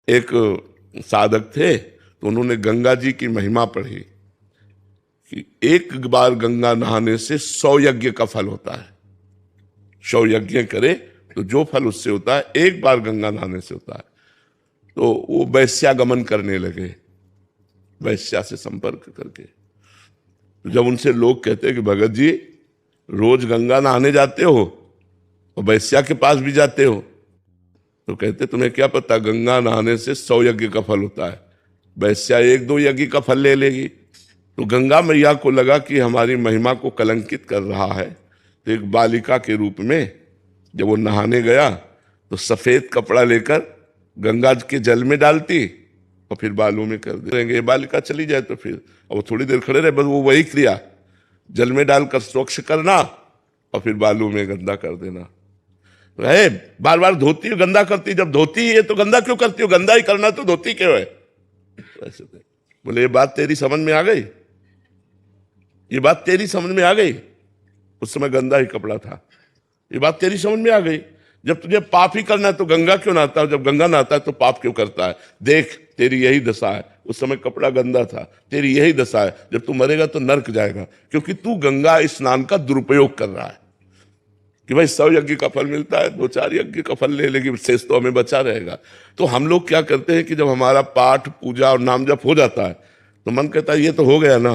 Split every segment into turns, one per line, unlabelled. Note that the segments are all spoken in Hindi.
एक साधक थे तो उन्होंने गंगा जी की महिमा पढ़ी कि एक बार गंगा नहाने से 100 यज्ञ का फल होता है। 100 यज्ञ करे तो जो फल उससे होता है एक बार गंगा नहाने से होता है। तो वो वैश्यागमन करने लगे, वैश्या से संपर्क करके। तो जब उनसे लोग कहते कि भगत जी रोज गंगा नहाने जाते हो और वैश्या के पास भी जाते हो, तो कहते तुम्हें क्या पता गंगा नहाने से 100 यज्ञ का फल होता है, वैश्या 1-2 यज्ञ का फल ले लेगी। तो गंगा मैया को लगा कि हमारी महिमा को कलंकित कर रहा है, तो एक बालिका के रूप में जब वो नहाने गया तो सफेद कपड़ा लेकर गंगा के जल में डालती और फिर बालू में कर देंगे। बालिका चली जाए तो फिर वो थोड़ी देर खड़े रहे, बस वो वही क्रिया जल में डालकर स्वच्छ करना और फिर बालू में गंदा कर देना। है बार बार धोती हो गंदा करती, जब धोती ही है तो गंदा क्यों करती हो, गंदा ही करना तो धोती क्यों है। ऐसे बोले ये बात तेरी समझ में आ गई, ये बात तेरी समझ में आ गई। उस समय गंदा ही कपड़ा था, ये बात तेरी समझ में आ गई। जब तुझे पाप ही करना है तो गंगा क्यों नहाता है, जब गंगा नहाता है तो पाप क्यों करता है। देख तेरी यही दशा है, उस समय कपड़ा गंदा था, तेरी यही दशा है, जब तू मरेगा तो नर्क जाएगा, क्योंकि तू गंगा स्नान का दुरुपयोग कर रहा है। कि भाई 100 यज्ञ का फल मिलता है, 2-4 यज्ञ का फल ले लेगी, शेष तो हमें बचा रहेगा। तो हम लोग क्या करते हैं कि जब हमारा पाठ पूजा और नाम जप हो जाता है तो मन कहता है ये तो हो गया ना,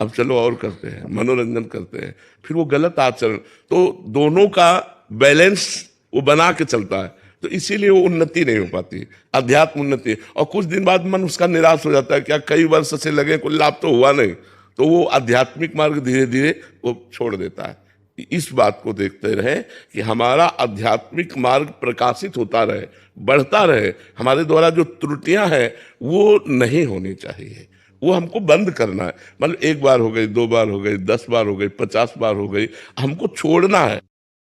अब चलो और करते हैं, मनोरंजन करते हैं, फिर वो गलत आचरण। तो दोनों का बैलेंस वो बना के चलता है, तो इसीलिए वो उन्नति नहीं हो पाती, अध्यात्म उन्नति। और कुछ दिन बाद मन उसका निराश हो जाता है, क्या कई वर्ष से लगे कोई लाभ तो हुआ नहीं, तो वो आध्यात्मिक मार्ग धीरे धीरे वो छोड़ देता है। इस बात को देखते रहे कि हमारा आध्यात्मिक मार्ग प्रकाशित होता रहे, बढ़ता रहे। हमारे द्वारा जो त्रुटियां हैं वो नहीं होनी चाहिए, वो हमको बंद करना है। मतलब 1 बार हो गई, 2 बार हो गई, 10 बार हो गई, 50 बार हो गई, हमको छोड़ना है।